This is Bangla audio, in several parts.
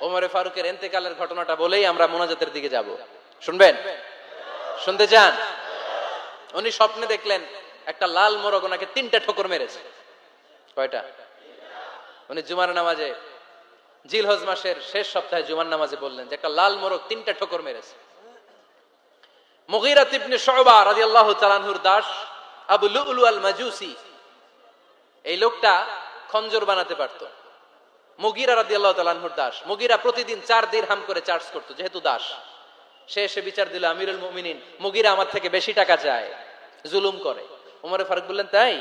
ওমরে ফারুকের ইন্তেকালের ঘটনাটা বলেই আমরা মোনাজাতের দিকে যাব। শুনবেন? শুনতে চান? উনি স্বপ্নে দেখলেন একটা লাল মোরগ ওনাকে 3টা ঠোকর মেরেছে। কয়টা? উনি জুমার নামাজে, জিলহজ মাসের শেষ সপ্তাহে জুমার নামাজে বললেন যে একটা লাল মোরগ 3টা ঠোকর মেরেছে। মুগীরা ইবনে শুবা রাদিয়াল্লাহু তাআলা আনহুর দাস আবু লুলু আল মাজুসি, এই লোকটা খঞ্জর বানাতে পারত। মুগীরা রাদিয়াল্লাহু তাআলা আনহুর দাস। মুগীরা প্রতিদিন 4 দিরহাম করে চার্জ করত, যেহেতু দাস। সে এসে বিচার দিল, আমিরুল মুমিনিন, মুগীরা আমার থেকে বেশি টাকা চায়, জুলুম করে। ওমরে ফারুক বললেন, তাই?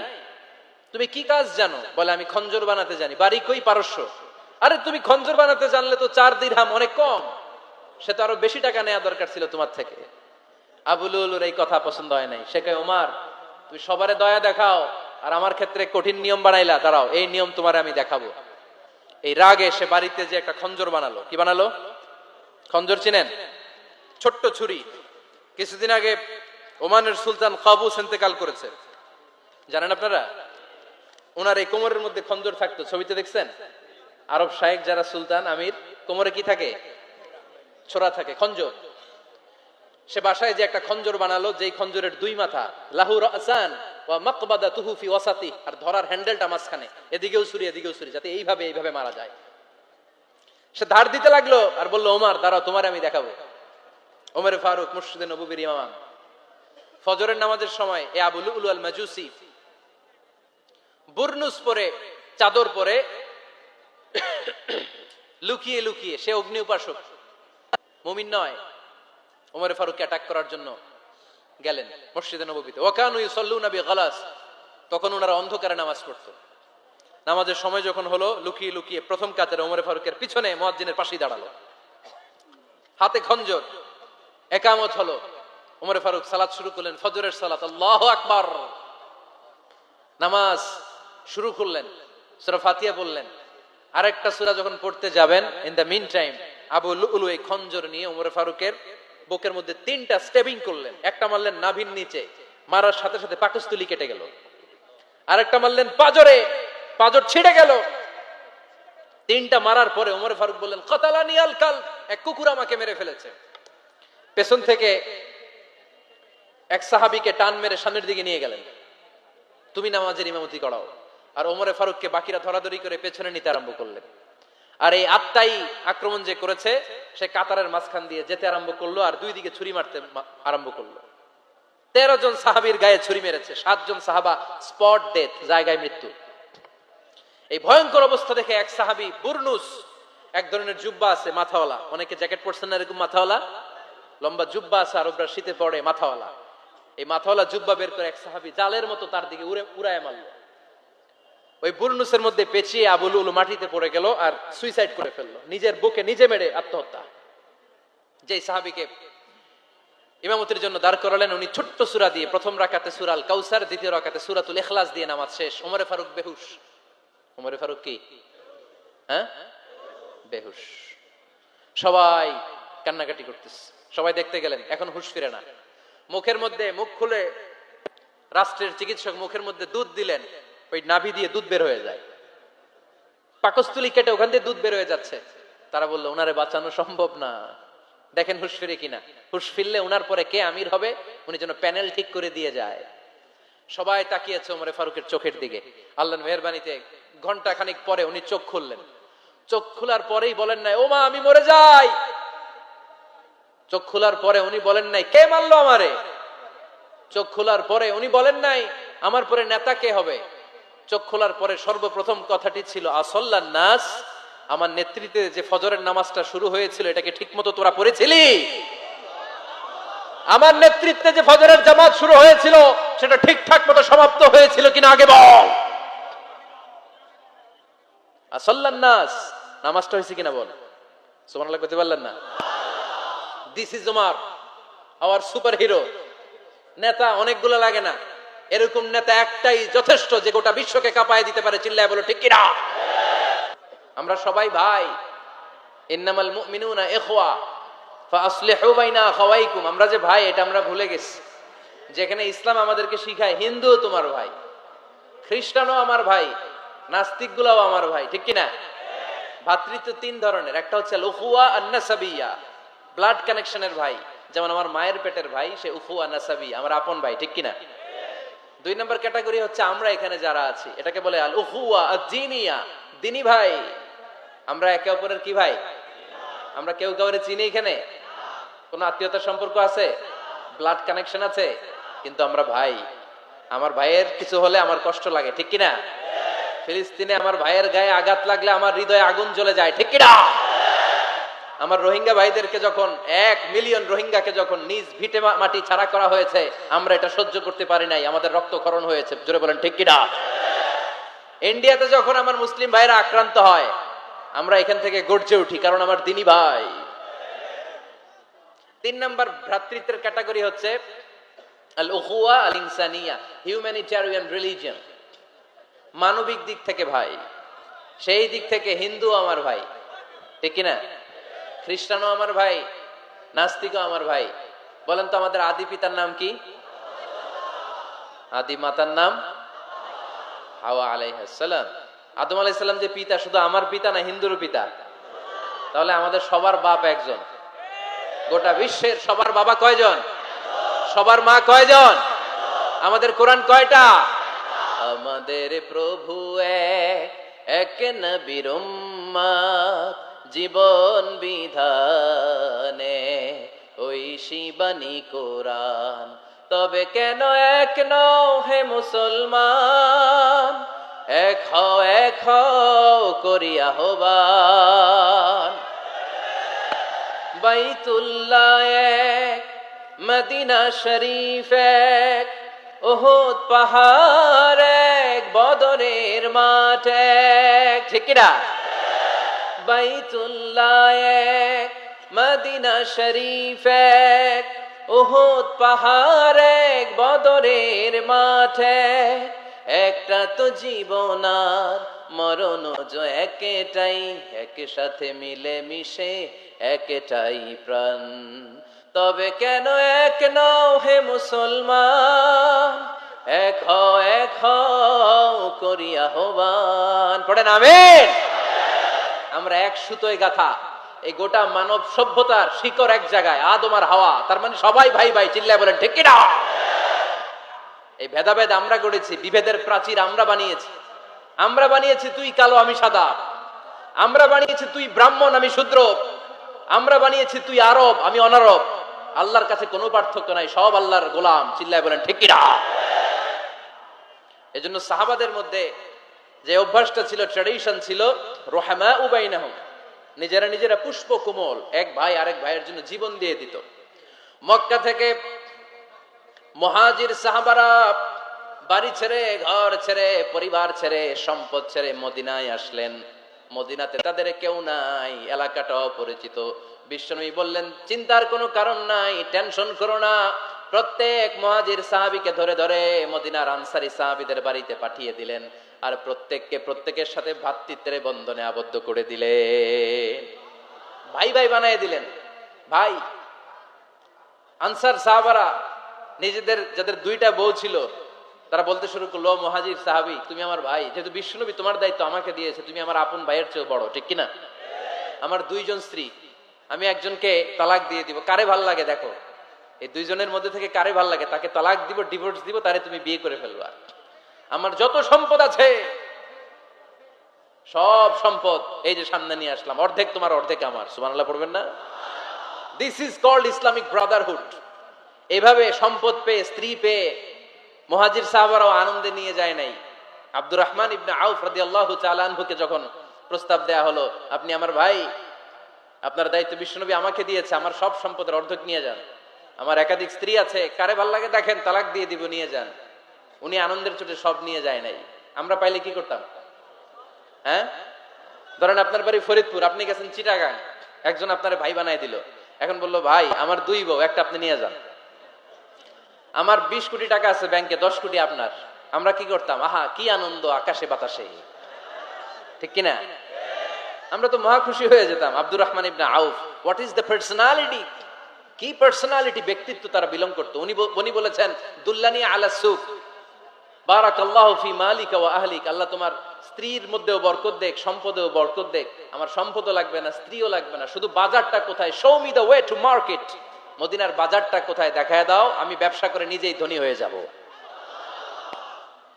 তুমি কি কাজ জানো? বলে, আমি খঞ্জর বানাতে জানি। বাড়ি কই? পারস্য। আরে তুমি খঞ্জর বানাতে জানলে তো 4 দিরহাম অনেক কম, সে তো আরো বেশি টাকা নেওয়া দরকার ছিল তোমার থেকে। আবু লুলুর এই কথা পছন্দ হয় নাই। সে কয়, ওমর, তুমি সবারে দয়া দেখাও আর আমার ক্ষেত্রে কঠিন নিয়ম বানাইলা, দাঁড়াও এই নিয়ম তোমার আমি দেখাবো। এই রাগে সে বাড়িতে যে একটা খঞ্জর বানালো। কি বানালো? খঞ্জর চিনেন? ছোট্ট ছুরি। কিছুদিন আগে ওমানের সুলতান কাবুস ইন্তেকাল করেছে, জানেন আপনারা? ওনার এই কোমরের মধ্যে খঞ্জর থাকতো, ছবিতে দেখছেন? আরব শায়েখ যারা সুলতান আমির, কোমরে কি থাকে? ছোরা থাকে, খঞ্জর। সে বাসায় যে একটা খঞ্জর বানালো, যেই খঞ্জরের 2 মাথা, লাহু রাসান ওয়া মাকবাদাতুহু ফি ওয়াসাতি, আর ধরার হ্যান্ডেলটা মাঝখানে, এদিকেও ছুরি এদিকেও ছুরি, যাতে এইভাবে মারা যায়। সে ধার দিতে লাগলো আর বলল, ওমর দাঁড়াও, তোমার আমি দেখাবো। ওমরে ফারুক মসজিদে নববীর ইমাম, ফজরের নামাজের সময় এ আবু লুলু আল মাজুসি বুরনুস পরে, চাদর পরে, লুকিয়ে লুকিয়ে, সে অগ্নি উপাসক, মুমিন নয়, ওমরে ফারুককে অ্যাটাক করার জন্য গেলেন মসজিদে নববীতে। ওয়াকানু ইউসাল্লুনা বিগালাস, তখন ওনারা অন্ধকারে নামাজ পড়তো। নামাজের সময় যখন হলো, লুকিয়ে লুকিয়ে প্রথম কাতারে ওমরে ফারুকের পিছনে মুয়াজ্জিনের পাশেই দাঁড়ালো, হাতে খঞ্জর। একামত হলো, ওমরে ফারুক সালাত শুরু করলেন, ফজরের সালাত, আল্লাহু আকবার। নামাজ শুরু করলেন, সূরা ফাতিহা বললেন। আরেকটা সূরা যখন পড়তে যাবেন, in the mean time Abu Lulu এই খঞ্জর নিয়ে ওমরে ফারুকের বুকের মধ্যে 3টা স্টেবিং করলেন। একটা মারলেন নাভির নিচে, মারার সাথে সাথে পাকস্থলী কেটে গেল। আরেকটা মারলেন পাজরে, পাজর ছিঁড়ে গেল। 3টা মারার পরে ওমরে ফারুক বললেন, কাতালানি আল কালব, এক কুকুর আমাকে মেরে ফেলেছে। পেছন থেকে এক সাহাবীকে টান মেরে সামনের দিকে নিয়ে গেলেন, তুমি নামাজের ইমামতি করাও। আর ওমরে ফারুককে বাকিরা ধরাধরি করে পেছনে নিতে আরম্ভ করলেন। আর এই আত্মাই আক্রমণ যে করেছে, সে কাতারের মাঝখান দিয়ে যেতে আরম্ভ করলো আর 2 দিকে ছুরি মারতে আরম্ভ করলো। 13 জন সাহাবীর গায়ে ছুরি মেরেছে, 7 জন সাহাবা স্পট ডেথ, জায়গায় মৃত্যু। এই ভয়ঙ্কর অবস্থা দেখে এক সাহাবী বুরনুস, এক ধরনের জুব্বা আছে মাথাওয়ালা, অনেকে জ্যাকেট পরছেন না এরকম মাথাওয়ালা, লম্বা জুব্বা আছে, আরবরা শীতে পড়ে মাথাওয়ালা। এই মাথাওয়ালা জুব্বা বের করে এক সাহাবী জালের মতো তার দিকে উড়ায় মারলো। ওই বুরনুসের মধ্যে পেঁচিয়ে আবু লুলু মাটিতে পড়ে গেল আর সুইসাইড করে ফেললো, নিজের বুকে নিজে মেরে আত্মহত্যা। যেই সাহাবীকে ইমামতির জন্য দাঁড় করালেন, উনি ছোট্ট সূরা দিয়ে প্রথম রাকাতে সূরা আল কাউসার, দ্বিতীয় রাকাতে সূরাতুল ইখলাস দিয়ে নামাজ শেষ। ওমরে ফারুক বেহুশ। ওমরে ফারুক কি? বেহুশ। সবাই কান্নাকাটি করতেছে, সবাই দেখতে গেলেন, এখন হুঁশ ফিরে না। মুখের মধ্যে, মুখ খুলে রাষ্ট্রের চিকিৎসক মুখের মধ্যে দুধ দিলেন, ওই নাভি দিয়ে দুধ বের হয়ে যায়, পাকস্থলী কেটে ওখান দিয়ে দুধ বের হয়ে যাচ্ছে। তারা বললো, ওনারে বাঁচানো সম্ভব না, দেখেন হুঁশ ফিরে কিনা। হুঁশ ফিরলে ওনার পরে কে আমির হবে, উনি যেন প্যানেল ঠিক করে দিয়ে যায়। সবাই তাকিয়েছে ওমরে ফারুকের চোখের দিকে। আল্লাহর মেহেরবানিতে ঘন্টা খানিক পরে উনি চোখ খুললেন। চোখ খোলার পরেই বলেন নাই, ও মা আমি মরে যাই। চোখ খোলার পরে উনি বলেন নাই, কে মারলো আমারে। চোখ খোলার পরে উনি বলেন নাই, আমার পরে নেতা কে হবে। চোখ খোলার পরে সর্বপ্রথম কথাটি ছিল, আসল্লান নাস, আমার নেতৃত্বে যে ফজরের নামাজটা শুরু হয়েছিল, এটাকে ঠিক মতো তোরা পড়েছিলি? আমার নেতৃত্বে যে ফজরের জামাত শুরু হয়েছিল, সেটা ঠিকঠাক মতো সমাপ্ত হয়েছিল কিনা আগে বল। আসল্লান নাস, নামাজটা হয়েছে কিনা বল। সুবহানাল্লাহ বলতে পারলেন না? This is Omar, hour super hero. নেতা অনেকগুলো লাগে না, এরকম নেতা একটাই যথেষ্ট, যে গোটা বিশ্বকে কাঁপায় দিতে পারে। চিল্লায় বলো ঠিক কিনা? আমরা সবাই ভাই। ইন্নামাল মুমিনুনা ইখওয়া ফাসলিহু বাইনা আখাওয়াইকুম, আমরা যে ভাই এটা আমরা ভুলে গেছি। যেখানে ইসলাম আমাদেরকে শিখায় হিন্দু তোমার ভাই, খ্রিস্টানও আমার ভাই, নাস্তিকগুলাও আমার ভাই, ঠিক কিনা? ভ্রাতৃত্ব তিন ধরনের, একটা হচ্ছে উখুয়া আন-নাসাবিয়া, ব্লাড কানেকশনের ভাই, যেমন আমার মায়ের পেটের ভাই, সে উখুয়া নাসাবি, আমার আপন ভাই, ঠিক কিনা? দুই নম্বর ক্যাটাগরি হচ্ছে আমরা এখানে যারা আছি, এটাকে বলে আল উখুয়া আদ-দীনিয়া, দ্বীনি ভাই। আমরা একে অপরের কি ভাই? আমরা কেউ কাউরে চিনি এখানে? কোন আত্মীয়তার সম্পর্ক আছে? ব্লাড কানেকশন আছে? কিন্তু আমরা ভাই। আমার ভাইয়ের কিছু হলে আমার কষ্ট লাগে, ঠিক কিনা? ফিলিস্তিনে আমার ভাইয়ের গায়ে আঘাত লাগলে আমার হৃদয়ে আগুন জ্বলে যায়, ঠিক কিনা? আমার রোহিঙ্গা ভাইদেরকে যখন 1 মিলিয়ন রোহিঙ্গাকে যখন নিজ ভিটে মাটি ছাড়া করা হয়েছে, আমরা এটা সহ্য করতে পারি নাই, আমাদের রক্তক্ষরণ হয়েছে, জোরে বলেন ঠিক কিনা? ইন্ডিয়াতে যখন আমার মুসলিম ভাইরা আক্রান্ত হয়, আমরা এখান থেকে গর্জে উঠি, কারণ আমার দ্বীনি ভাই। 3 নম্বর ভ্রাতৃত্বের ক্যাটাগরি হচ্ছে আল উখুয়া আল ইনসানিয়া, হিউম্যানিটেরিয়ান রিলিজিয়ন, মানবিক দিক থেকে ভাই। সেই দিক থেকে হিন্দু আমার ভাই, ঠিক কিনা? খ্রিস্টানও আমার ভাই, নাস্তিকও আমার ভাই। বলেন তো আমাদের আদি পিতার নাম কি? আদি মাতার নাম হাওয়া আলাইহিস সালাম। আদম আলাইহিস সালাম যে পিতা, শুধু আমার পিতা না, হিন্দুর পিতা। তাহলে আমাদের সবার বাপ একজন। গোটা বিশ্বের সবার বাবা কয়জন? সবার মা কয়জন? আমাদের কোরআন কয়টা? আমাদের প্রভু এক নবীর উম্মত, জীবন বিধানে ওই শিবানী কোরআন। তবে কেন এক নও হে মুসলমান, এক হও করিয়া আহ্বান। বাইতুল্লাহ এক, মদিনা শরীফ এক, উহুদ পাহাড় এক, বদরের মাঠ এক, ঠিক কিনা? বাইতুল্লাহ এক, মদিনা শরীফ এক, উহুদ পাহাড় এক, বদরের মাঠ এক। একটা তো জীবন আর মরণ যে একটাই, একসাথে মিলে মিশে একটাই প্রাণ। তবে কেন এক নও হে মুসলমান, এক হও করিয়া আহ্বান। পড়েন আমিন। আমরা এক সুতোয় গাথা, এই গোটা মানব সভ্যতার শিকড় এক জায়গায়, আদম আর হাওয়া, তার মানে সবাই ভাই ভাই, চিল্লায় বলেন ঠিক কিনা? এই ভেদাভেদ আমরা গড়েছি, বিভেদের প্রাচীর আমরা বানিয়েছি। আমরা বানিয়েছি তুই কালো আমি সাদা, আমরা বানিয়েছি তুই ব্রাহ্মণ আমি শূদ্র, আমরা বানিয়েছি তুই আরব আমি অনারব। আল্লাহর কাছে কোনো পার্থক্য নাই, সব আল্লাহর গোলাম, চিল্লায় বলেন ঠিক কিনা? এজন্য সাহাবাদের মধ্যে যে অভ্যাসটা ছিল, ট্র্যাডিশন ছিল, রোহামা উবাইনাহুম, নিজেরা নিজেরা পুষ্প কোমল, এক ভাই আরেক ভাইয়ের জন্য জীবন দিয়ে দিত। মক্কা থেকে মুহাজির সাহাবারা বাড়ি ছেড়ে, ঘর ছেড়ে, পরিবার ছেড়ে, সম্পদ ছেড়ে মদিনায় আসলেন। মদিনাতে তাদের কেউ নাই, এলাকাটা অপরিচিত। বিশ্বনবী বললেন, চিন্তার কোনো কারণ নাই, টেনশন করো না। প্রত্যেক মুহাজির সাহাবীকে ধরে ধরে মদিনার আনসারী সাহাবীদের বাড়িতে পাঠিয়ে দিলেন, আর প্রত্যেকের সাথে ভ্রাতৃত্বের বন্ধনে আবদ্ধ করে দিলেন, ভাই ভাই বানিয়ে দিলেন। ভাই আনসার সাহাবারা নিজেদের যাদের 2টা বউ ছিল, তারা বলতে শুরু করলো, মুহাজির সাহাবী তুমি আমার ভাই, যেহেতু বিশ্বনবী তোমার দায়িত্ব আমাকে দিয়েছে, তুমি আমার আপন ভাইয়ের চেয়ে বড়, ঠিক কিনা? আমার 2 জন স্ত্রী, আমি একজনকে তালাক দিয়ে দিব, কারে ভাল লাগে দেখো, এই 2 জনের মধ্যে থেকে কারে ভাল লাগে তাকে তালাক দিব, ডিভোর্স দিব, তারে তুমি বিয়ে করে ফেলবা। আমার যত সম্পদ আছে সব সম্পদ এই যে সামনে নিয়ে আসলাম, অর্ধেক তোমার অর্ধেক আমার। সুবহানাল্লাহ পড়বেন না? This is called Islamic brotherhood. এভাবে সম্পদ পেয়ে, স্ত্রী পেয়ে মুহাজির সাহাবারাও আনন্দে নিয়ে যায় নাই। আব্দুর রহমান ইবনে আউফ রাদিয়াল্লাহু তাআলা আনহুকে যখন প্রস্তাব দেয়া হলো, আপনি আমার ভাই, আপনার দায়িত্ব বিশ্বনবী আমাকে দিয়েছে, আমার সব সম্পদের অর্ধেক নিয়ে যান, আমার একাধিক স্ত্রী আছে, কারে ভাল লাগে দেখেন, তালাক দিয়ে দিব, নিয়ে যান। উনি আনন্দের চোটে সব নিয়ে যায় নাই। আমরা পাইলে কি করতাম? হ্যাঁ, ধরেন আপনার বাড়ি ফরিদপুর, আপনি গেছেন চিটাগাং, একজন আপনার ভাই বানায় দিল, এখন বললো ভাই আমার 2 বউ, একটা আপনি নিয়ে যান। আমার 20 কোটি টাকা আছে ব্যাংকে, 10 কোটি আপনার। আমরা কি করতাম? আহা কি আনন্দ, আকাশে বাতাসে, ঠিক কিনা? আমরা তো মহা খুশি হয়ে যেতাম। আব্দুর রহমান ইবনে আউফ, হোয়াট ইজ দ্য পার্সোনালিটি, কি পার্সোনালিটি, ব্যক্তিত্ব তারা বিলং করতো। উনি বলেছেন, দুল্লানি আলা সুক বারাকাল্লাহু ফি মালিকা ওয়া আহলিক, আল্লাহ তোমার স্ত্রীর মধ্যেও বরকত দেখ, সম্পদেও বরকত দেখ। আমার সম্পদও লাগবে না, স্ত্রীও লাগবে না, শুধু বাজারটা কোথায়, show me the way to market, মদিনার বাজারটা কোথায় দেখায় দাও, আমি ব্যবসা করে নিজেই ধনী হয়ে যাব।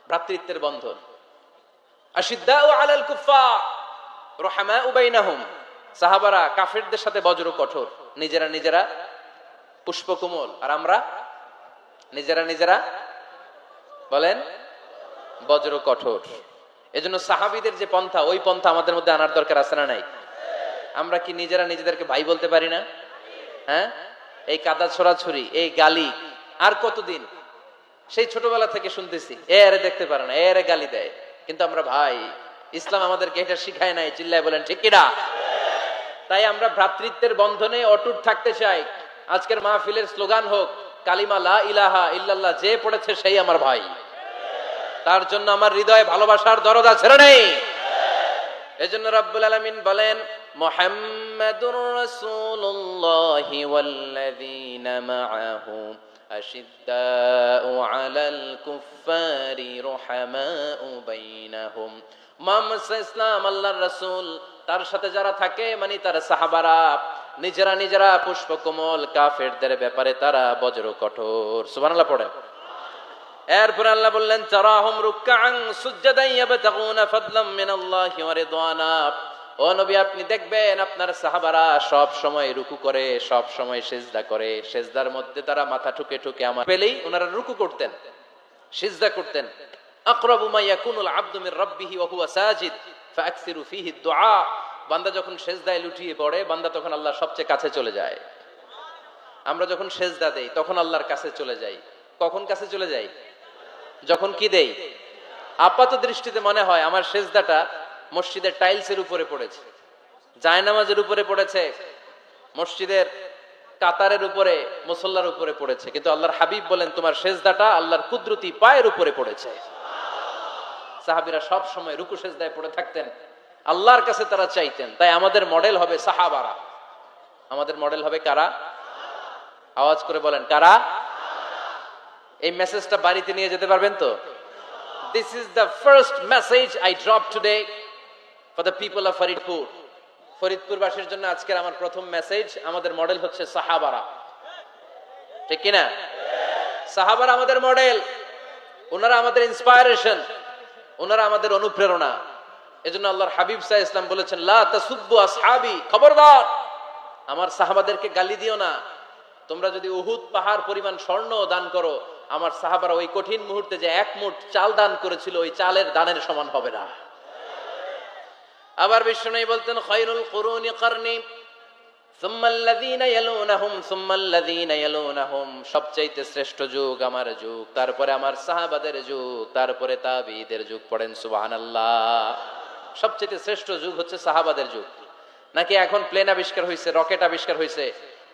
ভ্রাতৃত্বের বন্ধন। আশিদ্দাউ আলাল কুফার রুহামাউ বাইনাহুম, সাহাবারা কাফেরদের সাথে বজ্র কঠোর, নিজেরা নিজেরা পুষ্পকোমল, আর আমরা নিজেরা নিজেরা বলেন বজ্র কঠোর। এজন্য সাহাবীদের যে পন্থা, ওই পন্থা আমাদের মধ্যে আনার দরকার আছে না নাই? আমরা কি নিজেরা নিজেদেরকে ভাই বলতে পারি না? হ্যাঁ, এই কাদা ছোড়াছুরি, এই গালি আর কতদিন? সেই ছোটবেলা থেকে শুনতেছি, এরে দেখতে পারে না, এরে গালি দেয়, কিন্তু আমরা ভাই। ইসলাম আমাদেরকে এটা শিখায় নাই, চিল্লায় বলেন ঠিক কিনা? তাই আমরা ভ্রাতৃত্বের বন্ধনে অটুট থাকতে চাই। আজকের মাহফিলের স্লোগান হোক কালিমা লা ইলাহা ইল্লাল্লাহ, যে পড়েছে সেই আমার ভাই। তার জন্য আমার হৃদয়ে ভালোবাসার দরদ আছে না নেই? এজন্য রাব্বুল আলামিন বলেন মুহাম্মাদুর রাসূলুল্লাহি ওয়াল্লাযীনা মাআহু আশিদ্দাউ আলাল কুফফারি রুহামাউ বাইনাহুম। মুহাম্মদ সাল্লাল্লাহু আলাইহি ওয়াসাল্লাম আল্লাহর রাসূল, তার সাথে যারা থাকে মানে তার সাহাবারা, নিজেরা নিজেরা পুষ্পকোমল, কাফেরদের ব্যাপারে তারা বজ্র কঠোর। সুবহানাল্লাহ পড়েন। এরপর আল্লাহ বললেন তারাহুম রুকআন সুজদান ইয়াবতাগুনা ফাদলাম মিনাল্লাহি ওয়া রিদওয়ানা। ও নবী, আপনি দেখবেন আপনার সাহাবারা সব সময় রুকু করে, সব সময় সিজদা করে, সিজদার মধ্যে তারা মাথা ঠুকে ঠুকে আমার পেলেই ওনারা রুকু করতেন, সিজদা করতেন। আকরাবু মা ইয়াকুনুল আবদু মির রাব্বিহি ওয়া হুয়া সাজিদ ফাআকসিরু ফীহি দুআ। বান্দা যখন সিজদায় লুটিয়ে পড়ে, বান্দা তখন আল্লাহর সবচেয়ে কাছে চলে যায়। আমরা যখন সিজদা দেই তখন আল্লাহর কাছে চলে যাই। কখন কাছে চলে যাই? যখন কি দেই? আপাত দৃষ্টিতে মনে হয় আমার সিজদাটা মসজিদের টাইলসের উপরে পড়েছে, জায়নামাজের উপরে পড়েছে, মসজিদের কাতারের উপরে, মুসল্লার উপরে পড়েছে, কিন্তু আল্লাহর হাবিব বলেন তোমার সিজদাটা আল্লাহর কুদরতি পায়ের উপরে পড়েছে। সাহাবীরা সব সময় রুকু সিজদায় পড়ে থাকতেন, আল্লাহর কাছে তারা চাইতেন। তাই আমাদের মডেল হবে সাহাবারা। আমাদের মডেল হবে কারা? আওয়াজ করে বলেন কারা? এই মেসেজটা বাড়িতে নিয়ে যেতে পারবেন তো? This is the first message I drop today for the people of Faridpur. ফরিদপুরবাসীর জন্য আজকের আমার প্রথম মেসেজ, আমাদের মডেল হচ্ছে সাহাবারা। ঠিক কিনা? সাহাবারা আমাদের মডেল, ওনারা আমাদের ইন্সপায়ারেশন, ওনারা আমাদের অনুপ্রেরণা। এজন্য আল্লাহর হাবিব সাল্লাল্লাহু আলাইহি ওয়াসাল্লাম বলেছেন লা তাসুব্বু আসহাবি, খবরদার আমার সাহাবাদেরকে গালি দিও না। তোমরা যদি উহুদ পাহাড় পরিমাণ স্বর্ণ দান করো, আমার সাহাবারা ওই কঠিন মুহূর্তে যে এক মুঠ চাল দান করেছিল, ওই চালের দানের সমান হবে না। আবার বিশ্বনবী বলতেন খায়রুল কুরুনি কারনি সুম্মাল্লাযীনা ইয়ালুনাহুম সুম্মাল্লাযীনা ইয়ালুনাহুম, সবচাইতে শ্রেষ্ঠ যুগ আমার যুগ, তারপরে আমার সাহাবাদের যুগ, তারপরে তাবিঈদের যুগ। পড়েন সুবহানাল্লাহ। সবচাইতে শ্রেষ্ঠ যুগ হচ্ছে সাহাবাদের যুগ। নাকি এখন প্লেন আবিষ্কার হয়েছে, রকেট আবিষ্কার হয়েছে,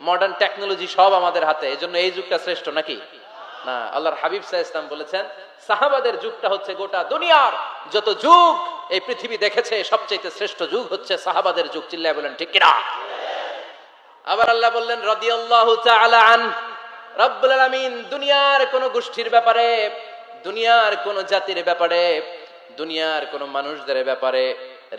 মডার্ন টেকনোলজি সব আমাদের হাতে, এজন্য এই যুগটা শ্রেষ্ঠ নাকি? না, আল্লাহর হাবিব সাল্লাল্লাহু আলাইহি ওয়াসাল্লাম বলেছেন সাহাবাদের যুগটা হচ্ছে গোটা দুনিয়ার যত যুগ এই পৃথিবী দেখেছে সবচেয়ে শ্রেষ্ঠ যুগ হচ্ছে সাহাবাদের যুগ। চিল্লায় বলেন ঠিক কিনা? আবার আল্লাহ বললেন রাদিয়াল্লাহু তাআলা আন, রব্বুল আলামিন দুনিয়ার কোন গোষ্ঠীর ব্যাপারে, দুনিয়ার কোন জাতির ব্যাপারে, দুনিয়ার কোন মানুষদের ব্যাপারে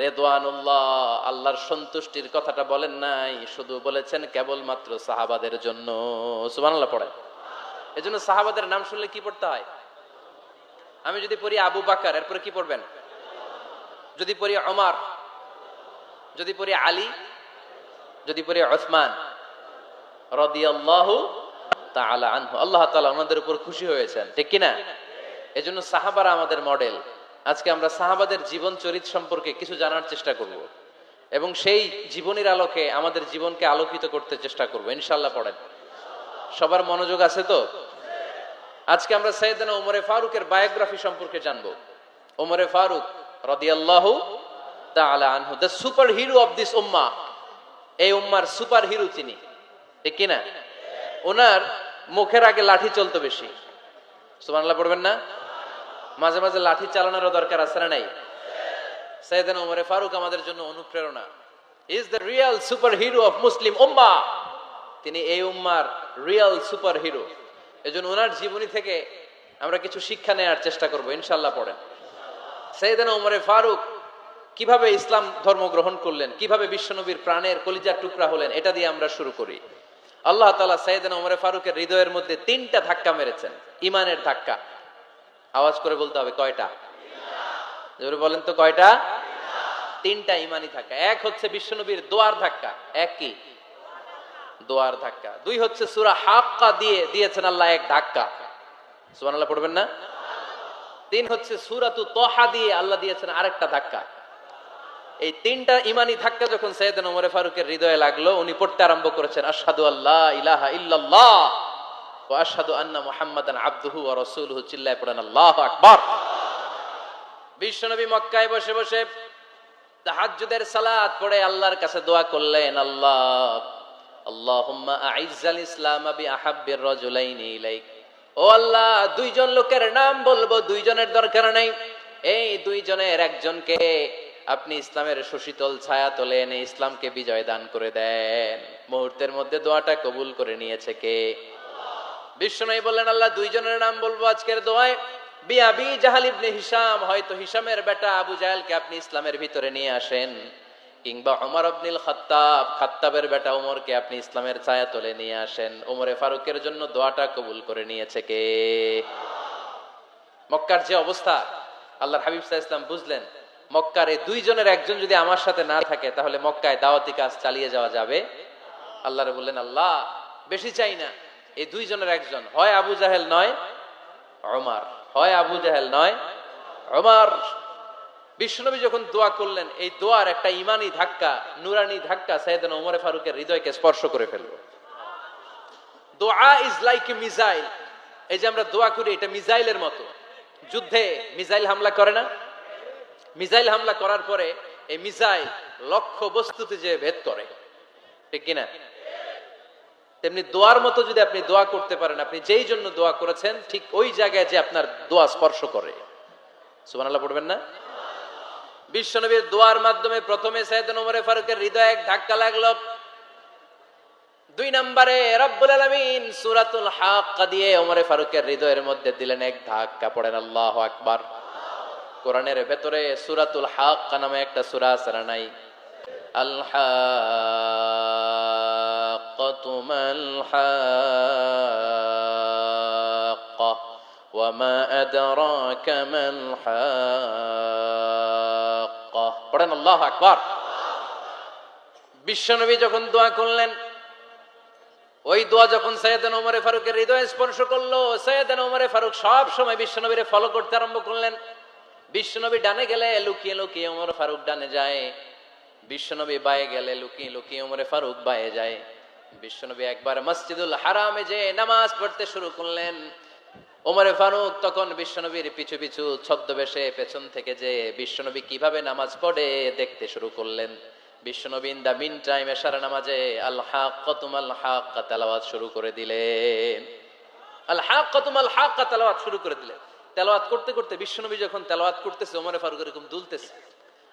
রেদওয়ানুল্লাহ, আল্লাহর সন্তুষ্টির কথাটা বলেন নাই, শুধু বলেছেন কেবলমাত্র সাহাবাদের জন্য। সুবহানাল্লাহ পড়েন। এজন্য সাহাবাদের নাম শুনলে কি পড়তে হয়? আমি যদি পড়ি আবু বকর, এরপরে কি পড়বেন? যদি পড়ি ওমর, যদি পড়ি আলী, যদি পড়ি উসমান রাদিয়াল্লাহু তাআলা আনহু, আল্লাহ তাআলা ওনাদের উপর খুশি হয়েছেন। ঠিক কি না? এজন্য সাহাবারা আমাদের মডেল। আজকে আমরা সাহাবাদের জীবন চরিত্র সম্পর্কে কিছু জানার চেষ্টা করব এবং সেই জীবনের আলোকে আমাদের জীবনকে আলোকিত করতে চেষ্টা করব ইনশাআল্লাহ। পড়েন। সবার মনোযোগ আছে তো? আজকে আমরা সাইয়েদনা ওমরে ফারুকের বায়োগ্রাফি সম্পর্কে জানবো। ওমরে ফারুক রাদিয়াল্লাহু তাআলা আনহু, the super hero of this উম্মাহ। এই উম্মার সুপার হিরো তিনি। ঠিক কি না? ওনার মুখের আগে লাঠি চলতো বেশি। সুবহানাল্লাহ পড়বেন না? মাঝে মাঝে লাঠি চালানোরও দরকার আছে না নাই? সাইয়েদনা ওমরে ফারুক আমাদের জন্য অনুপ্রেরণা। Is the real super hero of Muslim উম্মাহ। তিনি এই উম্মার রিয়েল সুপার হিরো। এজন্য ওনার জীবনী থেকে আমরা কিছু শিক্ষা নেওয়ার চেষ্টা করব ইনশাআল্লাহ। পড়েন। সাইয়েদনা ওমরে ফারুক কিভাবে ইসলাম ধর্ম গ্রহণ করলেন, কিভাবে বিশ্বনবীর প্রাণের কলিজার টুকরা হলেন, এটা দিয়ে আমরা শুরু করি। আল্লাহ তাআলা সাইয়েদনা ওমরে ফারুকের হৃদয়ের মধ্যে 3টা ধাক্কা মেরেছেন, ইমানের ধাক্কা। আওয়াজ করে বলতে হবে কয়টা? জোরে বলেন তো কয়টা? 3টা ইমানি ধাক্কা। এক হচ্ছে বিশ্বনবীর দোয়ার ধাক্কা। এক কি? দোয়ার ধাক্কা। 2 হচ্ছে সূরা হাক্কা দিয়ে দিয়েছেন আল্লাহ এক ধাক্কা, সুবহানাল্লাহ পড়বেন না? 3 হচ্ছে সূরাতু তাহা দিয়ে আল্লাহ দিয়েছেন আরেকটা ধাক্কা। এই 3টা ইমানি ধাক্কা যখন সাইয়েদনা ওমর ফারুকের হৃদয়ে লাগলো, উনি পড়তে আরম্ভ করেছেন আশহাদু আল্লা ইলাহা ইল্লাল্লাহ ওয়া আশহাদু আন্না মুহাম্মাদান আবদুহু ওয়া রাসূলুহু। চিল্লায়ে পড়েন আল্লাহু আকবার। বিশ্বনবী মক্কায় বসে বসে তাহাজ্জুদের সালাত পড়ে আল্লাহর কাছে দোয়া করলেন, আল্লাহুম্মা আইজ্জাল ইসলাম বিআহাব্বির রাজুলাইনি ইলাইক। ও আল্লাহ, 2 জন লোকের নাম বলবো, 2 জনের দরকার নাই, এই 2 জনের একজনকে আপনি ইসলামের সুশীতল ছায়া তলে এনে ইসলামকে বিজয় দান করে দেন। মুহূর্তের মধ্যে দোয়াটা কবুল করে নিয়েছে কে? বিশ্বনবী বললেন, আল্লাহ 2 জনের নাম বলবো আজকের দোয়ায়। বিআবি জাহল ইবনে হিশাম, হয়তো হিশামের বেটা আবু জাহেলকে আপনি ইসলামের ভিতরে নিয়ে আসেন, কিংবা ওমর ইবনুল খাত্তাব, খাত্তাবের বেটা ওমরকে আপনি ইসলামের ছায়া তলে নিয়ে আসেন। ওমরে ফারুকের জন্য দোয়াটা কবুল করে নিয়েছে কে? মক্কার যে অবস্থা, আল্লাহর হাবিব সাল্লাল্লাহু আলাইহি ওয়াসাল্লাম বুঝলেন মক্কার এই 2 জনের একজন যদি আমার সাথে না থাকে তাহলে মক্কায় দাওয়াতি কাজ চালিয়ে যাওয়া যাবে। আল্লাহরে বললেন, আল্লাহ বেশি চাই না, এই 2 জনের একজন, হয় আবু জাহেল নয় ওমর, হয় আবু জাহেল নয় ওমর। বিশ্বনবী যখন দোয়া করলেন, এই দোয়ার একটা ইমানি ধাক্কা, নুরানি ধাক্কা সাইয়েদনা ওমর ফারুকের হৃদয়কে স্পর্শ করে ফেললো। দোয়া ইজ লাইক এ মিসাইল। এই যে আমরা দোয়া করি, এটা মিসাইলের মতো। যুদ্ধে মিসাইল হামলা করে না? মিসাইল হামলা করার পরে এই মিসাইল লক্ষ্য বস্তুতে যে ভেদ করে, ঠিক কিনা? তেমনি দোয়ার মতো যদি আপনি দোয়া করতে পারেন, আপনি যেই জন্য দোয়া করেছেন ঠিক ওই জায়গায় যে আপনার দোয়া স্পর্শ করে। সুবহানাল্লাহ পড়বেন না? বিশ্বনবীর দোয়ার মাধ্যমে প্রথমে সাইয়েদনা ওমর ফারুকের হৃদয়ে এক ধাক্কা লাগলো। 2 নম্বরে রব্বুল আলামিন সূরাতুল হাক্কা দিয়ে ওমর ফারুকের হৃদয়ের মধ্যে দিলেন এক ধাক্কা। পড়েন আল্লাহু আকবার। কোরআনের ভেতরে সূরাতুল হাক্কা নামে একটা সূরা আছে না নাই? আল হাক্কাতু মাল হাক্কা ওয়া মা আদরাকা মাল হাক্কা। পড়েন আল্লাহু আকবার। বিশ্বনবী যখন দোয়া করলেন, ওই দোয়া যখন সাইয়েদনা ওমর ফারুকের হৃদয়ে স্পর্শ করলো, সাইয়েদনা ওমর ফারুক সব সময় বিশ্বনবীরে ফলো করতে আরম্ভ করলেন। বিশ্বনবী ডানে গেলে লুকিয়ে লুকিয়ে ওমর ফারুক ডানে যায়, বিশ্বনবী বায়ে গেলে লুকিয়ে লুকিয়ে ওমর ফারুক বায়ে যায়। বিশ্বনবী একবার মসজিদুল হারামে যে নামাজ পড়তে শুরু করলেন, ওমর ফারুক তখন বিশ্বনবীর পিছু পিছু ছদ্মবেশে পেছন থেকে যে বিশ্বনবী কিভাবে নামাজ পড়ে দেখতে শুরু করলেন। বিশ্বনবী ইন দা মিন টাইম এশার নামাজে আল হাক্কাতু মাল হাক্কা তেলাওয়াত শুরু করে দিলেন। আল হাক্কাতু মাল হাক্কা তেলাওয়াত শুরু করে দিলেন। তেলাওয়াত করতে করতে বিশ্বনবী যখন তেলাওয়াত করতেছে, ওমর ফারুক এরকম দুলতেছে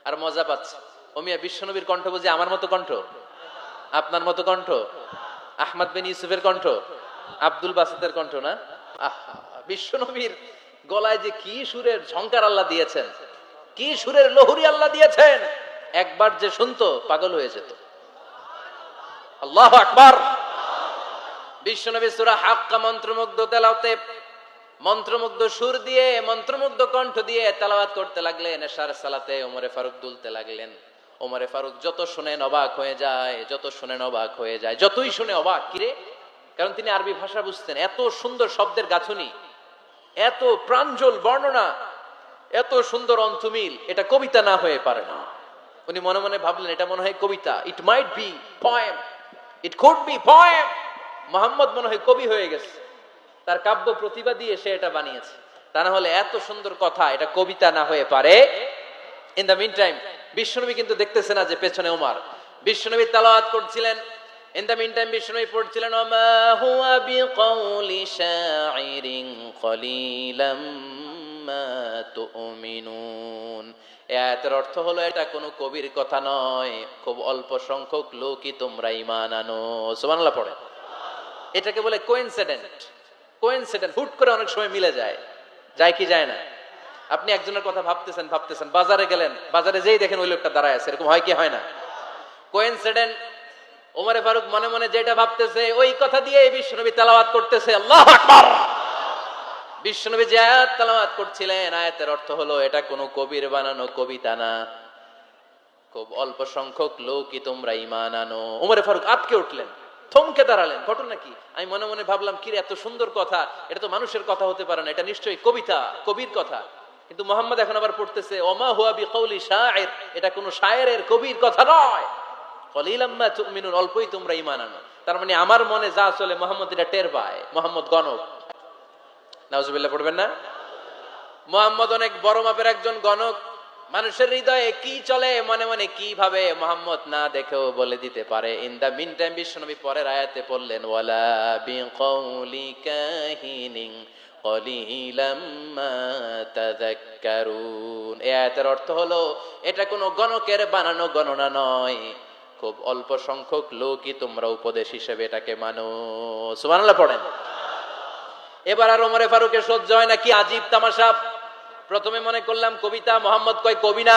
আর মজা পাচ্ছে। ও মিয়া, বিশ্বনবীর কণ্ঠ বুঝি আমার মতো কণ্ঠ, আপনার মতো কণ্ঠ, আহমদ বিন ইউসুফের কণ্ঠ, আব্দুল বাসিতের কণ্ঠ না? আহা, বিশ্বনবীর গলায় যে কি সুরের ঝংকার আল্লাহ দিয়েছেন, কি সুরের লহরী আল্লাহ দিয়েছেন, একবার যে শুনতো পাগল হয়ে যেত। আল্লাহু আকবার। বিশ্বনবী সূরা হাক্কা মন্ত্রমুগ্ধ তেলাওয়াতে, মন্ত্রমুগ্ধ সুর দিয়ে, মন্ত্রমুগ্ধ কণ্ঠ দিয়ে তেলাওয়াত করতে লাগলেন। এশার সালাতে ওমর ফারুক দুলতে লাগলেন। ওমর ফারুক যত শুনেন অবাক হয়ে যায়, যত শুনেন অবাক হয়ে যায়, যতই শুনে অবাক। কিরে? কারণ তিনি আরবি ভাষা বুঝতেন। এত সুন্দর শব্দের গাঁথুনি, এত প্রাঞ্জল বর্ণনা, এত সুন্দর অন্তমিল, এটা কবিতা না হয়ে পারে না। উনি মনে মনে ভাবলেন, এটা মনে হয় কবিতা। It might be poem, it could be poem. Muhammad মনে হয় কবি হয়ে গেছে, তার কাব্য প্রতিভা দিয়ে সে এটা বানিয়েছে। তা না হলে এত সুন্দর কথা, এটা কবিতা না হয়ে পারে। ইন দ্য মিন টাইম বিশ্বনবী কিন্তু দেখতেছে না যে পেছনে ওমর। বিশ্বনবী তেলাওয়াত করছিলেন, ইন দ্য মিন টাইম বিশ্বনবী পড়ছিলেন, ওমা হুয়া বিকাউলি শাইরিন কলিলাম মা তুমিনুন। এই আয়াতের অর্থ হলো, এটা কোনো কবির কথা নয়, খুব অল্প সংখ্যক লোকই তোমরা ঈমান আনো। সুবহানাল্লাহ পড়ে। এটাকে বলে কোইনসিডেন্ট। কোইনসিডেন্ট, হুট করে অনেক সময় মিলে যায়, যায় কি যায় না? আপনি একজনের কথা ভাবতেছেন ভাবতেছেন, বাজারে গেলেন, বাজারে যেই দেখেন ওই লোকটা দাঁড়ায় আছে, এরকম হয় কি হয় না? কোইন্সিডেন্ট। ওমরে ফারুক মনে মনে যেটা ভাবতেছে ওই কথা দিয়ে বিশ্বনবী তেলাওয়াত করতেছে, আল্লাহু আকবার। বিশ্বনবী যে আয়াত তেলাওয়াত করছিলেন, আয়াতের অর্থ হলো এটা কোনো কবির বানানো কবিতা না, খুব অল্প সংখ্যক লোকই তোমরা ঈমান আনো। ওমরে ফারুক আটকে উঠলেন, থমকে দাঁড়ালেন। ঘটনা কি? আমি মনে মনে ভাবলাম, কি রে, এত সুন্দর কথা, এটা তো মানুষের কথা হতে পারে না, এটা নিশ্চয়ই কবিতা, কবির কথা। কিন্তু মুহাম্মদ এখন আবার পড়তেছে ওমা হুয়া বিকাউলি শায়ের, এটা কোনো শায়েরের, কবির কথা নয়। কলিলাম মা তুমিনুন, অল্পই তোমরা ঈমান আনো। তার মানে আমার মনে যা চলে মুহাম্মদ এটা টের পায়। মুহাম্মদ গণক। নাউজুবিল্লাহ পড়বেন না? মুহাম্মদ অনেক বড় মাপের একজন গণক। মানুষের হৃদয়ে কি চলে, মনে মনে কি ভাবে, মুহাম্মদ না দেখেও বলে দিতে পারে। ইন দা মিন টাইম বিশ্বনবী পরের আয়াতে পড়লেন ওয়ালা বিকাউলি কাহিনিন কলিলাম মা তাযাক্কারুন। এই আয়াতের অর্থ হলো এটা কোনো গণকের বানানো গণনা নয়, খুব অল্প সংখ্যক লোকই তোমরা উপদেশ হিসেবে এটাকে মানো। সুবহানাল্লাহ পড়েন। এবার আর ওমরে ফারুকের সহ্য হয় না, কি আজীব তামাশা। প্রথমে মনে করলাম কবিতা, মোহাম্মদ কয় কবি না,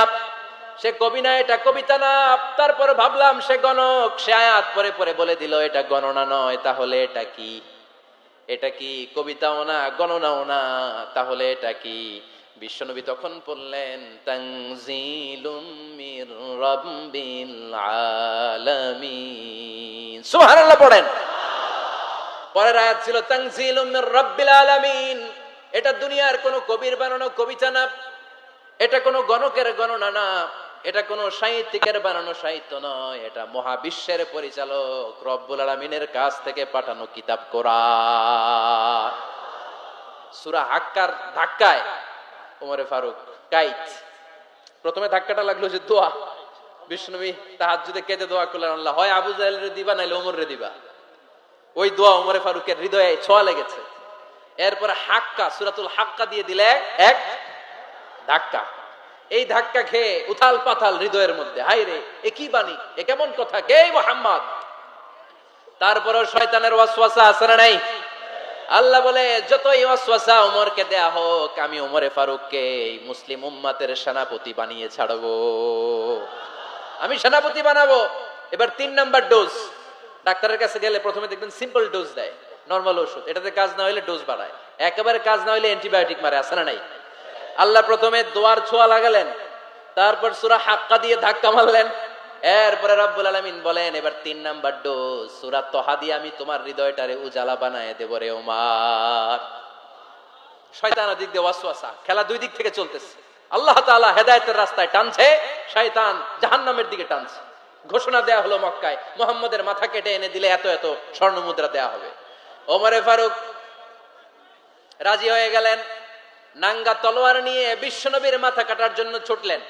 সে কবি না, এটা কবিতা না। তারপরে ভাবলাম সে গণক, সে আয়াত পরে পরে বলে দিল এটা গণনা নয়, তাহলে এটা কি? এটা কি কবিতাও না, গণনাও না, তাহলে এটা কি? বিশ্বনবী তখন বললেন তানজিলুম মির রাব্বিল আলামিন। সুবহানাল্লাহ পড়েন। পরের আয়াত ছিল তানজিলুম মির রাব্বিল আলামিন। এটা দুনিয়ার কোন কবির বানানো কবিতা না, এটা কোন গণকের গণনা না, এটা কোন সাহিত্যিকের বানানো সাহিত্য নয়, এটা মহাবিশ্বের পরিচালক রব্বুল আলামিনের কাছ থেকে পাঠানো কিতাব কোরআন। সূরা হাক্কার ধাক্কায় ওমরে ফারুক কাইত। প্রথমে ধাক্কাটা লাগলো যে দোয়া। বিশ্বনবী তাহাজ্জুদে কেঁদে দোয়া করলেন, আল্লাহ হয় আবু জাহেলের দিবা নাইলে ওমরের দিবা। ওই দোয়া ওমরে ফারুকের হৃদয়ে ছোঁয়া লেগেছে। এরপরে হাক্কা, সূরাতুল হাক্কা দিয়ে দিলে এক ধাক্কা। এই ধাক্কা খেয়ে উথাল পাথাল হৃদয়ের মধ্যে, হায় রে, এ কি বাণী, এ কেমন কথা, কে মুহাম্মদ? তারপরে শয়তানের ওয়াসওয়াসা আছে না নাই? আল্লাহ বলে যতই ওয়াসওয়াসা ওমরকে দেয়া হোক, আমি ওমরে ফারুককে এই মুসলিম উম্মতের সেনাপতি বানিয়ে ছাড়বো, আমি সেনাপতি বানাবো। এবার 3 নাম্বার ডোজ। ডাক্তারের কাছে গেলে প্রথমে দেখবেন সিম্পল ডোজ দেয়, নরমাল ওষুধ, এটাতে কাজ না হইলে ডোজ বাড়ায়, একেবারে কাজ না হইলে অ্যান্টিবায়োটিক মারে, আছে না নাই? আল্লাহ প্রথমে দোয়ার ছোঁয়া লাগালেন, তারপর সূরা হাক্কা দিয়ে ধাক্কা মারলেন, এরপরে রব্বুল আলামিন বলেন এবার 3 নাম্বার ডোজ সূরা তহা দিয়ে আমি তোমার হৃদয়টারে উজালা বানায় দেব রে ওমর। শয়তান দিক দিয়ে ওয়াসওয়াসা, খেলা দুই দিক থেকে চলতেছে। আল্লাহ তাআলা হেদায়েতের রাস্তায় টানছে, শয়তান জাহান্নামের দিকে টানছে। ঘোষণা দেয়া হলো মক্কায়, মুহাম্মদের মাথা কেটে এনে দিলে এত এত স্বর্ণ মুদ্রা দেয়া হবে। ওমরে ফারুক রাজি হয়ে গেলেন, নাঙ্গা তলোয়ার নিয়ে বিশ্বনবীর মাথা কাটার জন্য ছুটলেন।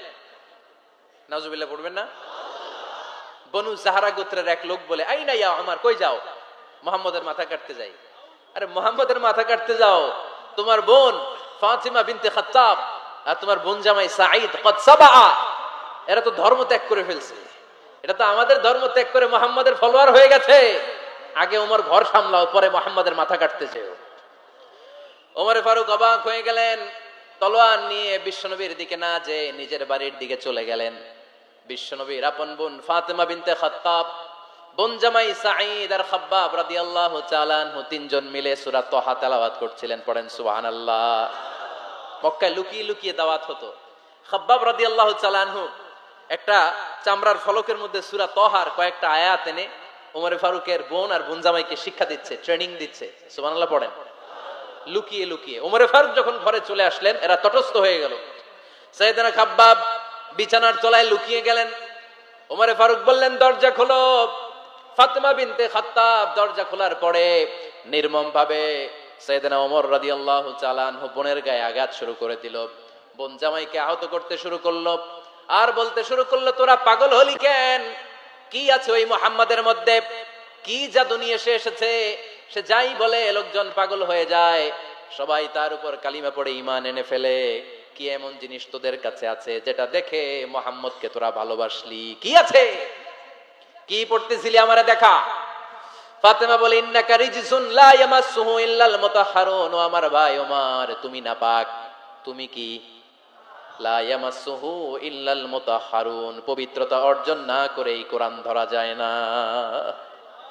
নাউজুবিল্লাহ পড়বেন না? বনু জাহরা গোত্রের এক লোক বলে, আইনা ইয়া ওমর, কই যাও? মুহাম্মদের মাথা কাটতে যাই। আরে মুহাম্মদের মাথা কাটতে যাও? তোমার বোন ফাতিমা বিনতে খাত্তাব আর তোমার বোন জামাই সাঈদ কদ সাবা, এরা তো ধর্ম ত্যাগ করে ফেলছে, এটা তো আমাদের ধর্ম ত্যাগ করে মুহাম্মদের ফলোয়ার হয়ে গেছে। আগে ওমর ঘর সামলাও, পরে মুহাম্মদের মাথা কাটতে যেও। ওমরে ফারুক অবাক হয়ে গেলেন, তলোয়ার নিয়ে বিশ্বনবীর দিকে না যে নিজের বাড়ির দিকে চলে গেলেন। বিশ্বনবীর আপন বোন ফাতিমা বিনতে খাত্তাব, বোন জামাই সাঈদ আর খাব্বাব রাদিয়াল্লাহু তাআলা আনহু, তিনজন মিলে সূরা তহা তেলাওয়াত করছিলেন। পড়েন সুবহানাল্লাহ। মক্কায় লুকিয়ে লুকিয়ে দাওয়াত হতো। খাব্বাব রাদিয়াল্লাহু তাআলা আনহু একটা চামড়ার ফলকের মধ্যে সূরা তহার কয়েকটা আয়াত এনে ওমরে ফারুকের বোন আর বোন জামাইকে শিক্ষা দিচ্ছে, ট্রেনিং দিচ্ছে। সুবহানাল্লাহ পড়েন। লুকিয়ে লুকিয়ে ওমরে ফারুক যখন ঘরে চলে আসলেন, এরা তটস্থ হয়ে গেল। সাইয়েদনা খাব্বাব বিছানার তলায় লুকিয়ে গেলেন। ওমরে ফারুক বললেন, দরজা খোলো। ফাতিমা বিনতে খাত্তাব দরজা খোলার পরে নির্মম ভাবে সাইয়েদনা ওমর রাদিয়াল্লাহু তাআলা আনহু বোনের গায়ে আঘাত শুরু করে দিল। বোন জামাইকে আহত করতে শুরু করলো আর বলতে শুরু করলো, তোরা পাগল হলি কেন? কি আছে ওই মুহাম্মাদের মধ্যে? কি জাদু নিয়ে সে এসেছে? সে যাই বলে লোকজন পাগল হয়ে যায়, সবাই তার উপর কালিমা পড়ে ঈমান এনে ফেলে। কি এমন জিনিস তোদের কাছে আছে যেটা দেখে মুহাম্মদকে তোরা ভালোবাসলি? কি আছে? কি পড়তেছিলি আমারে দেখা? ফাতেমা বলে, ইন্নাকা রিজসুন লা ইয়ামাসসুহু ইল্লাল মুতাহহারুন। ও আমার ভাই ওমর, তুমি নাপাক। তুমি কি? লা ইয়ামাসসুহু ইল্লাল মুতাহহারুন, পবিত্রতা অর্জন না করে এই কোরআন ধরা যায় না।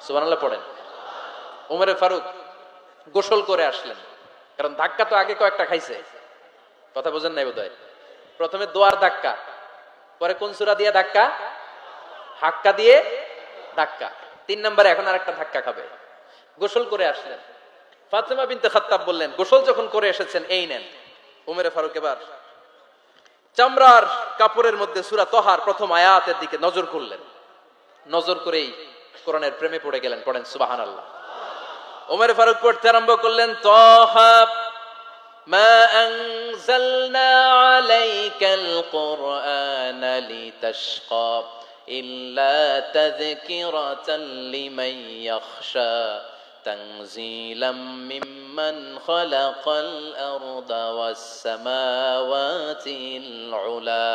সুবহানাল্লাহ পড়েন। উমরে ফারুক গোসল করে আসলেন, কারণ ধাক্কা তো আগে কয়েকটা খাইছে, কথা বোঝেন নাই বোধহয়। প্রথমে দোয়ার ধাক্কা, পরে কোন সূরা দিয়ে ধাক্কা? হাক্কা দিয়ে ধাক্কা। 3 নম্বরে এখন আরেকটা ধাক্কা খাবে। গোসল করে আসলেন। ফাতেমা বিনতে খাত্তাব বললেন, গোসল যখন করে এসেছেন এই নেন। উমরে ফারুক এবার চামড়ার কাপড়ের মধ্যে সূরা তহার প্রথম আয়াতের দিকে নজর করলেন। নজর করেই কোরআনের প্রেমে পড়ে গেলেন। পড়েন সুবহানাল্লাহ। উমরে ফারুক পড়তে আরম্ভ করলেন, তহা মা আনজালনা আলাইকাল কুরআনা লিতাশকা ইল্লা তাযকিরাতাল লিমান ইয়াখশা তানজিলাম মিম্মান খালাকাল আরদা ওয়াস সামাওয়াতিল উলা।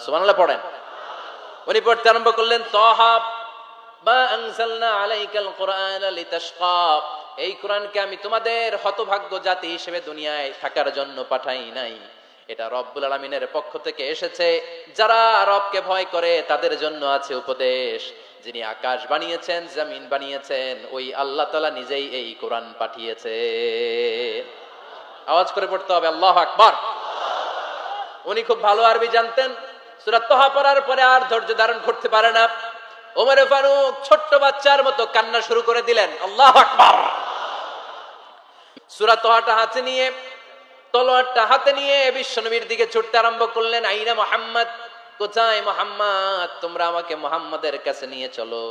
সুবহানাল্লাহ পড়েন। উনি পড়তে আরম্ভ করলেন, তহা মা আনজালনা আলাইকাল কুরআনা লিতাশকা, এই কোরআনকে আমি তোমাদের হতভাগ্য জাতি হিসেবে দুনিয়ায় থাকার জন্য পাঠাই নাই। এটা রব্বুল আলামিনের পক্ষ থেকে এসেছে। যারা রবকে ভয় করে তাদের জন্য আছে উপদেশ। যিনি আকাশ বানিয়েছেন, জমিন বানিয়েছেন, ওই আল্লাহ তাআলা নিজেই এই কোরআন পাঠিয়েছে। আওয়াজ করে পড়তে হবে আল্লাহু আকবার। উনি খুব ভালো আরবি জানতেন। সূরা তহা পড়ার পরে আর ধৈর্য ধারণ করতে পারে না। ওমরে ফারুক ছোট্ট বাচ্চার মতো কান্না শুরু করে দিলেন। আল্লাহু আকবার। সূরা তহাটা হাতে নিয়ে, তলোয়ারটা হাতে নিয়ে বিশ্বনবীর দিকে ছুটতে আরম্ভ করলেন। আইনা মুহাম্মদ, কোথায় মুহাম্মদ? তোমরা আমাকে মুহাম্মাদের কাছে নিয়ে চলো।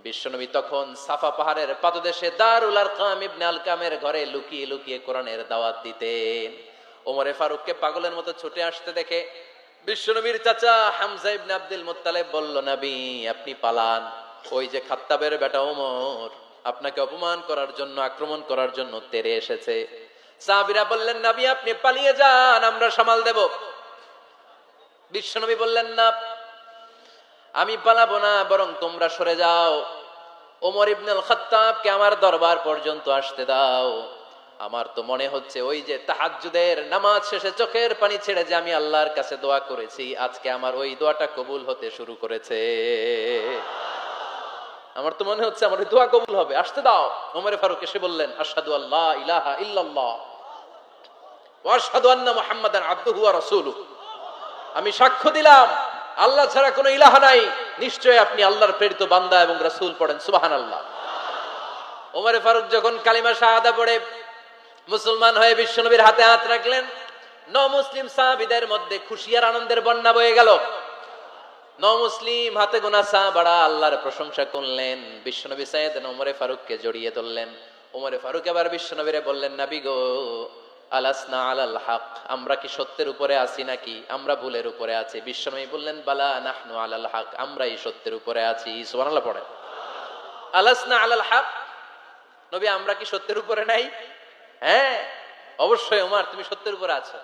বিশ্বনবী তখন সাফা পাহাড়ের পাদদেশে দারুল আরকাম ইবনে আলকামের ঘরে লুকিয়ে লুকিয়ে কোরআনের দাওয়াত দিতেন। ওমরে ফারুককে পাগলের মতো ছুটে আসতে দেখে বিশ্বনবীর চাচা হামজা ইবনে আব্দুল মুত্তালিব বলল, নবী আপনি পালান। ওই যে খাত্তাবের বেটা ওমর আপনাকে অপমান করার জন্য, আক্রমণ করার জন্য তেরে এসেছে। সাহাবীরা বললেন, নবী আপনি পালিয়ে যান, আমরা সামাল দেব। বিশ্বনবী বললেন, না আমি পালাবো না, বরং তোমরা সরে যাও। ওমর ইবনে আল খাত্তাবকে আমার দরবার পর্যন্ত আসতে দাও। আমার তো মনে হচ্ছে ওই যে তাহাজ্জুদের নামাজ শেষে চোখের পানি ছেড়ে যে আমি আল্লাহর কাছে দোয়া করেছি, আজকে আমার ওই দোয়াটা কবুল হতে শুরু করেছে। আমার তো মনে হচ্ছে আমার ওই দোয়া কবুল হবে, আসতে দাও। ওমর ফারুক এসে বললেন, আশহাদু আল্লা ইলাহা ইল্লাল্লাহ ওয়া আশহাদু আন্না মুহাম্মাদান আবদুহু ওয়া রাসূলুহু, আমি সাক্ষ্য দিলাম আল্লাহ ছাড়া কোনো ইলাহা নাই, নিশ্চয়ই আপনি আল্লাহর প্রেরিত বান্দা এবং রাসূল। পড়েন সুবহানাল্লাহ। ওমর ফারুক যখন কালিমা শাহাদা পড়ে মুসলমান হয়ে বিশ্বনবীর হাতে হাত রাখলেন, মুসলিম সাহাবীদের মধ্যে খুশি আর আনন্দের বন্যা বয়ে গেল। মুসলিম হাতে গোনা সাহাবারা আল্লাহর প্রশংসা করলেন। বিশ্বনবী সাইয়েদনা ওমর ফারুককে জড়িয়ে ধরলেন। ওমর ফারুক এবার বিশ্বনবীরে বললেন, নবী গো, আলাসনা আলাল হক, আমরা কি সত্যের উপরে আছি নাকি আমরা ভুলের উপরে আছি? বিশ্বনবী বললেন, বালা নাহনু আলাল হক, আমরাই সত্যের উপরে আছি। সুবহানাল্লাহ পড়েন। আলাসনা আলাল হক, নবী আমরা কি সত্যের উপরে নাই? হ্যাঁ অবশ্যই ওমর, তুমি সত্যের উপরে আছো।